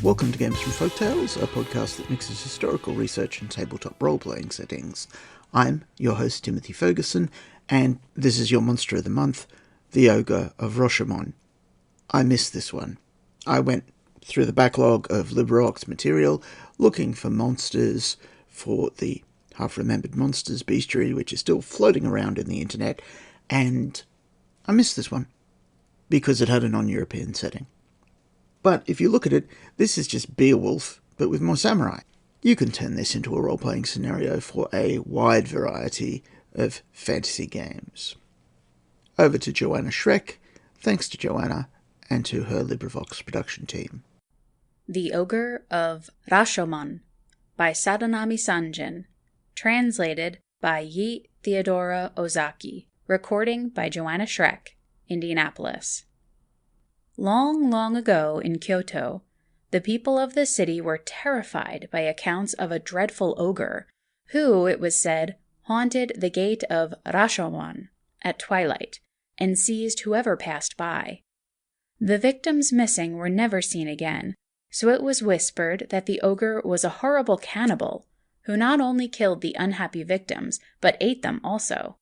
Welcome to Games from Folktales, a podcast that mixes historical research and tabletop role-playing settings. I'm your host, Timothy Ferguson, and this is your monster of the month, the Ogre of Rashomon. I missed this one. I went through the backlog of LibreOx material looking for monsters for the half-remembered monsters bestiary, which is still floating around in the internet, and I missed this one because it had a non-European setting. But if you look at it, this is just Beowulf, but with more samurai. You can turn this into a role-playing scenario for a wide variety of fantasy games. Over to Joanna Schreck. Thanks to Joanna and to her LibriVox production team. The Ogre of Rashomon by Sadanami Sanjin. Translated by Yi Theodora Ozaki. Recording by Joanna Schreck, Indianapolis. Long, long ago in Kyoto, the people of the city were terrified by accounts of a dreadful ogre, who, it was said, haunted the gate of Rashomon at twilight, and seized whoever passed by. The victims missing were never seen again, so it was whispered that the ogre was a horrible cannibal, who not only killed the unhappy victims, but ate them also.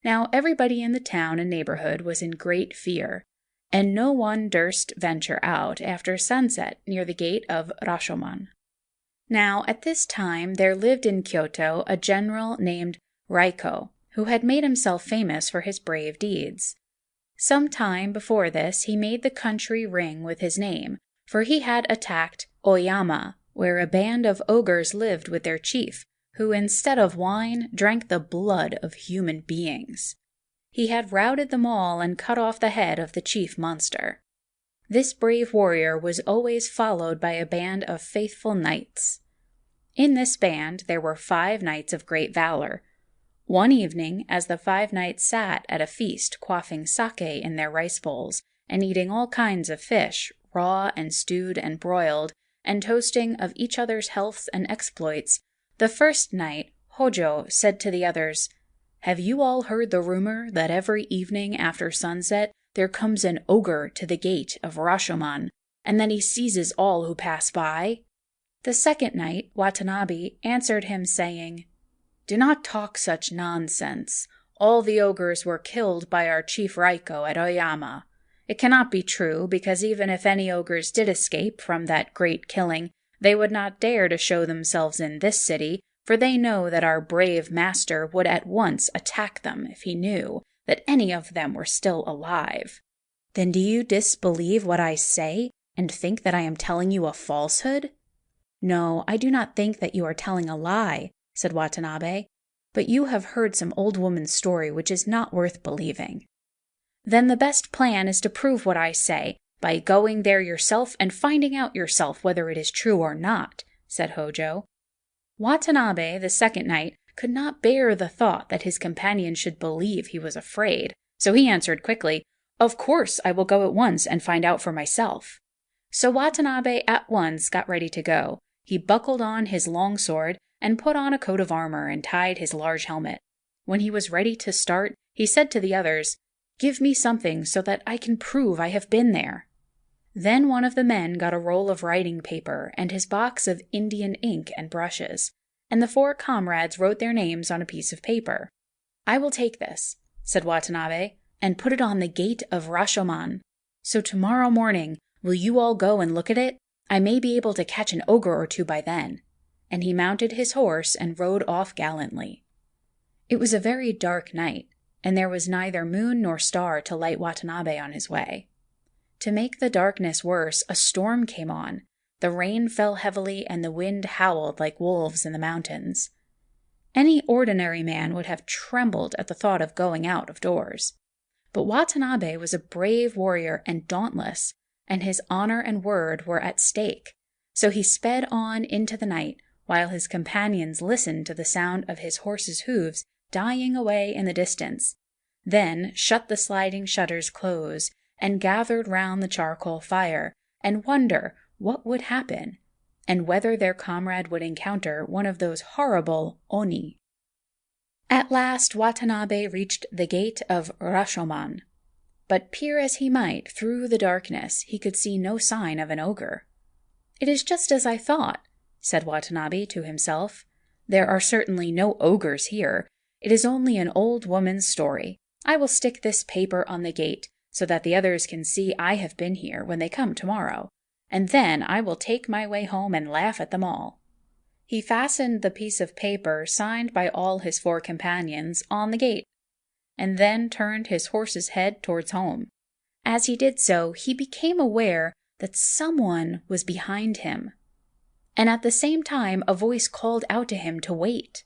Now everybody in the town and neighborhood was in great fear, and no one durst venture out after sunset near the gate of Rashomon. Now at this time there lived in Kyoto a general named Raiko, who had made himself famous for his brave deeds. Some time before this he made the country ring with his name, for he had attacked Oyama, where a band of ogres lived with their chief, who instead of wine drank the blood of human beings. He had routed them all and cut off the head of the chief monster. This brave warrior was always followed by a band of faithful knights. In this band there were 5 knights of great valor. One evening, as the 5 knights sat at a feast quaffing sake in their rice bowls, and eating all kinds of fish, raw and stewed and broiled, and toasting of each other's healths and exploits, the first knight, Hojo, said to the others, "Have you all heard the rumor that every evening after sunset there comes an ogre to the gate of Rashomon, and that he seizes all who pass by?" The second knight, Watanabe, answered him, saying, "Do not talk such nonsense. All the ogres were killed by our chief Raiko at Oyama. It cannot be true, because even if any ogres did escape from that great killing, they would not dare to show themselves in this city, for they know that our brave master would at once attack them if he knew that any of them were still alive." "Then do you disbelieve what I say, and think that I am telling you a falsehood?" "No, I do not think that you are telling a lie," said Watanabe, "but you have heard some old woman's story which is not worth believing." "Then the best plan is to prove what I say, by going there yourself and finding out yourself whether it is true or not," said Hojo. Watanabe, the second knight, could not bear the thought that his companion should believe he was afraid, so he answered quickly, "Of course I will go at once and find out for myself." So Watanabe at once got ready to go. He buckled on his long sword and put on a coat of armor and tied his large helmet. When he was ready to start, he said to the others, "Give me something so that I can prove I have been there." Then one of the men got a roll of writing paper and his box of Indian ink and brushes, and the 4 comrades wrote their names on a piece of paper. "I will take this," said Watanabe, "and put it on the gate of Rashomon. So tomorrow morning, will you all go and look at it? I may be able to catch an ogre or 2 by then." And he mounted his horse and rode off gallantly. It was a very dark night, and there was neither moon nor star to light Watanabe on his way. To make the darkness worse, a storm came on. The rain fell heavily and the wind howled like wolves in the mountains. Any ordinary man would have trembled at the thought of going out of doors. But Watanabe was a brave warrior and dauntless, and his honor and word were at stake. So he sped on into the night, while his companions listened to the sound of his horse's hooves dying away in the distance, then shut the sliding shutters close, and gathered round the charcoal fire, and wonder what would happen, and whether their comrade would encounter one of those horrible Oni. At last Watanabe reached the gate of Rashomon, but peer as he might through the darkness, he could see no sign of an ogre. "It is just as I thought," said Watanabe to himself. "There are certainly no ogres here. It is only an old woman's story. I will stick this paper on the gate so that the others can see I have been here when they come tomorrow, and then I will take my way home and laugh at them all." He fastened the piece of paper signed by all his 4 companions on the gate, and then turned his horse's head towards home. As he did so, he became aware that someone was behind him, and at the same time a voice called out to him to wait.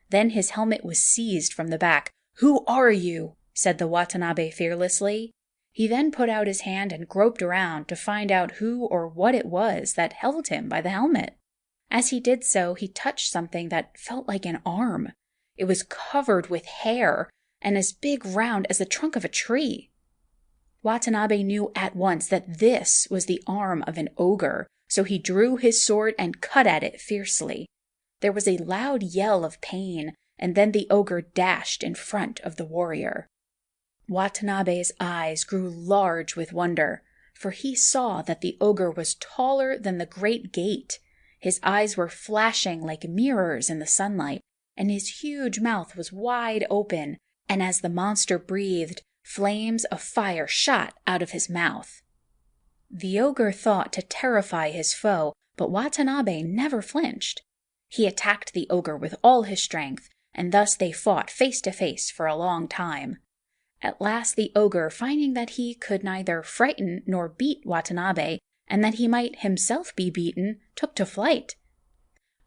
Then his helmet was seized from the back. "Who are you?" said the Watanabe fearlessly. He then put out his hand and groped around to find out who or what it was that held him by the helmet. As he did so, he touched something that felt like an arm. It was covered with hair and as big round as the trunk of a tree. Watanabe knew at once that this was the arm of an ogre, so he drew his sword and cut at it fiercely. There was a loud yell of pain, and then the ogre dashed in front of the warrior. Watanabe's eyes grew large with wonder, for he saw that the ogre was taller than the great gate. His eyes were flashing like mirrors in the sunlight, and his huge mouth was wide open, and as the monster breathed, flames of fire shot out of his mouth. The ogre thought to terrify his foe, but Watanabe never flinched. He attacked the ogre with all his strength, and thus they fought face to face for a long time. At last the ogre, finding that he could neither frighten nor beat Watanabe, and that he might himself be beaten, took to flight.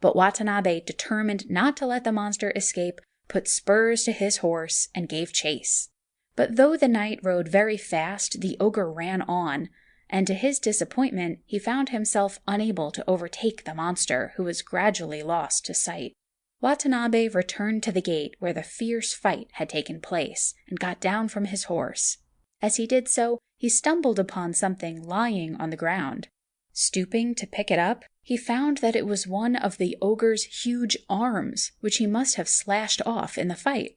But Watanabe, determined not to let the monster escape, put spurs to his horse and gave chase. But though the knight rode very fast, the ogre ran on, and to his disappointment he found himself unable to overtake the monster, who was gradually lost to sight. Watanabe returned to the gate where the fierce fight had taken place, and got down from his horse. As he did so, he stumbled upon something lying on the ground. Stooping to pick it up, he found that it was one of the ogre's huge arms, which he must have slashed off in the fight.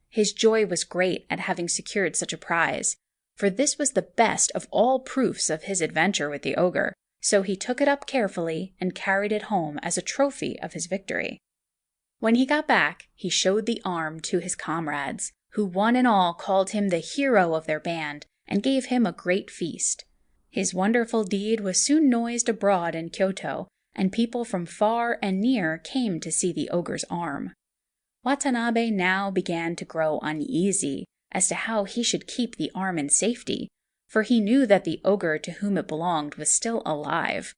His joy was great at having secured such a prize, for this was the best of all proofs of his adventure with the ogre, so he took it up carefully and carried it home as a trophy of his victory. When he got back, he showed the arm to his comrades, who one and all called him the hero of their band and gave him a great feast. His wonderful deed was soon noised abroad in Kyoto, and people from far and near came to see the ogre's arm. Watanabe now began to grow uneasy as to how he should keep the arm in safety, for he knew that the ogre to whom it belonged was still alive.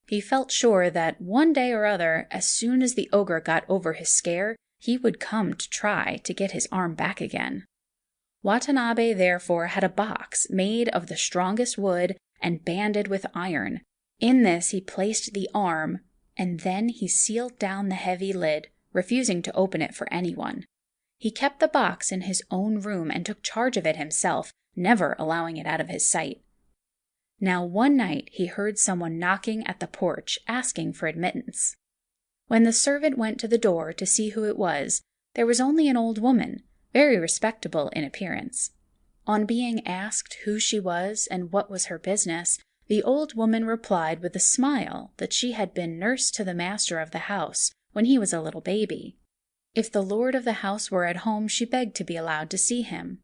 He felt sure that one day or other, as soon as the ogre got over his scare, he would come to try to get his arm back again. Watanabe therefore had a box made of the strongest wood and banded with iron. In this he placed the arm, and then he sealed down the heavy lid, refusing to open it for anyone. He kept the box in his own room and took charge of it himself, never allowing it out of his sight. Now one night he heard someone knocking at the porch, asking for admittance. When the servant went to the door to see who it was, there was only an old woman, very respectable in appearance. On being asked who she was and what was her business, the old woman replied with a smile that she had been nurse to the master of the house when he was a little baby. If the lord of the house were at home, she begged to be allowed to see him.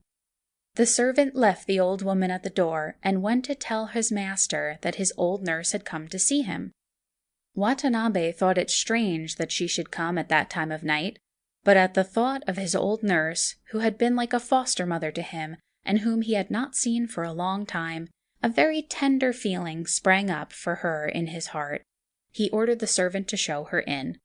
The servant left the old woman at the door and went to tell his master that his old nurse had come to see him. Watanabe thought it strange that she should come at that time of night, but at the thought of his old nurse, who had been like a foster mother to him and whom he had not seen for a long time, a very tender feeling sprang up for her in his heart. He ordered the servant to show her in.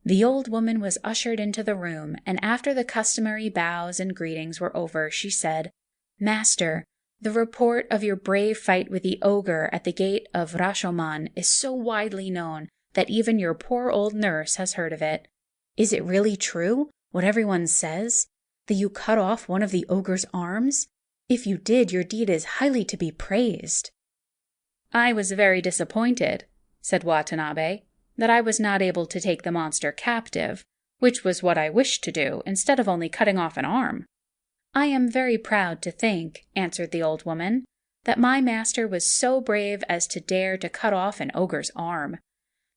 The old woman was ushered into the room, and after the customary bows and greetings were over, she said, "Master, the report of your brave fight with the ogre at the gate of Rashomon is so widely known that even your poor old nurse has heard of it. Is it really true, what everyone says, that you cut off one of the ogre's arms? If you did, your deed is highly to be praised." "I was very disappointed," said Watanabe, "that I was not able to take the monster captive, which was what I wished to do, instead of only cutting off an arm." "I am very proud to think," answered the old woman, that my master was so brave as to dare to cut off an ogre's arm.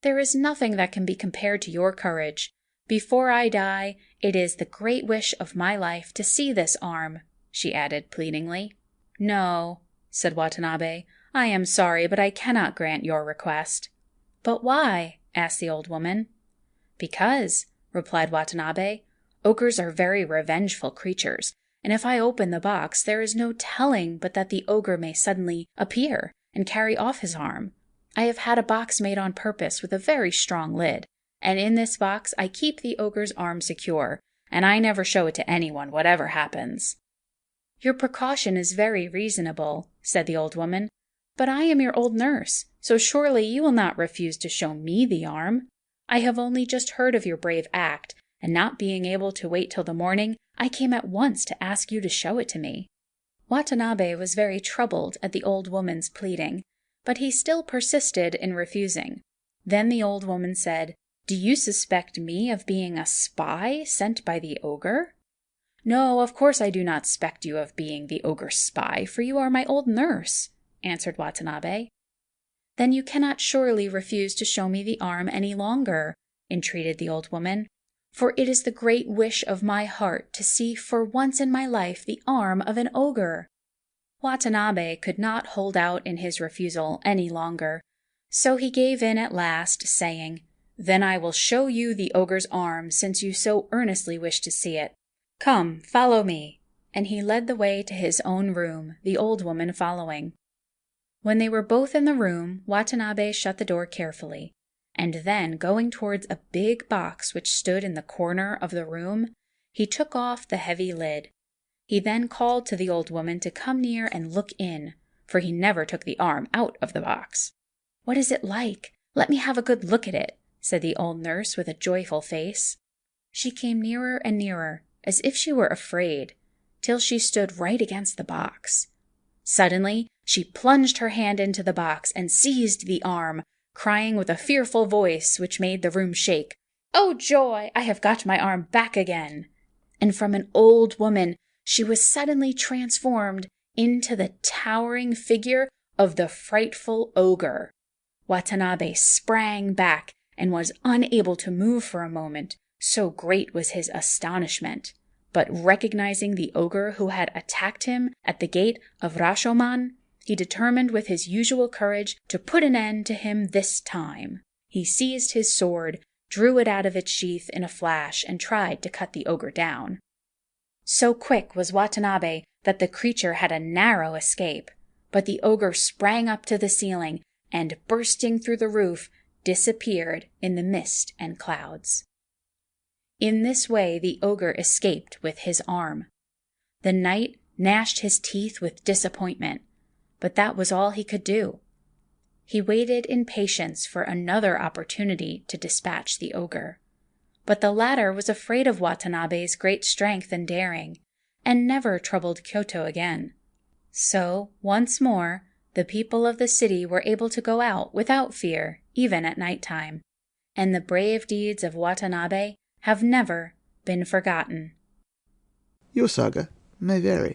There is nothing that can be compared to your courage. Before I die, it is the great wish of my life to see this arm," she added pleadingly. "No," said Watanabe, "I am sorry, but I cannot grant your request." "But why?" asked the old woman. "Because," replied Watanabe, "ogres are very revengeful creatures, and if I open the box, there is no telling but that the ogre may suddenly appear and carry off his arm. I have had a box made on purpose with a very strong lid, and in this box I keep the ogre's arm secure, and I never show it to anyone, whatever happens." "Your precaution is very reasonable," said the old woman, "but I am your old nurse, so surely you will not refuse to show me the arm. I have only just heard of your brave act, and not being able to wait till the morning, I came at once to ask you to show it to me." Watanabe was very troubled at the old woman's pleading, but he still persisted in refusing. Then the old woman said, "Do you suspect me of being a spy sent by the ogre?" "No, of course I do not suspect you of being the ogre's spy, for you are my old nurse," answered Watanabe. "Then you cannot surely refuse to show me the arm any longer," entreated the old woman, "for it is the great wish of my heart to see for once in my life the arm of an ogre." Watanabe could not hold out in his refusal any longer, so he gave in at last, saying, "Then I will show you the ogre's arm, since you so earnestly wish to see it. Come, follow me," and he led the way to his own room, the old woman following. When they were both in the room, Watanabe shut the door carefully, and then, going towards a big box which stood in the corner of the room, he took off the heavy lid. He then called to the old woman to come near and look in, for he never took the arm out of the box. "What is it like? Let me have a good look at it," said the old nurse with a joyful face. She came nearer and nearer, as if she were afraid, till she stood right against the box. Suddenly, she plunged her hand into the box and seized the arm, crying with a fearful voice which made the room shake, "Oh joy! I have got my arm back again!" And from an old woman, she was suddenly transformed into the towering figure of the frightful ogre. Watanabe sprang back and was unable to move for a moment, so great was his astonishment. But recognizing the ogre who had attacked him at the gate of Rashomon, he determined with his usual courage to put an end to him this time. He seized his sword, drew it out of its sheath in a flash, and tried to cut the ogre down. So quick was Watanabe that the creature had a narrow escape, but the ogre sprang up to the ceiling and, bursting through the roof, disappeared in the mist and clouds. In this way the ogre escaped with his arm. The knight gnashed his teeth with disappointment, but that was all he could do. He waited in patience for another opportunity to dispatch the ogre. But the latter was afraid of Watanabe's great strength and daring, and never troubled Kyoto again. So, once more, the people of the city were able to go out without fear, even at night time, and the brave deeds of Watanabe have never been forgotten. Your saga may vary.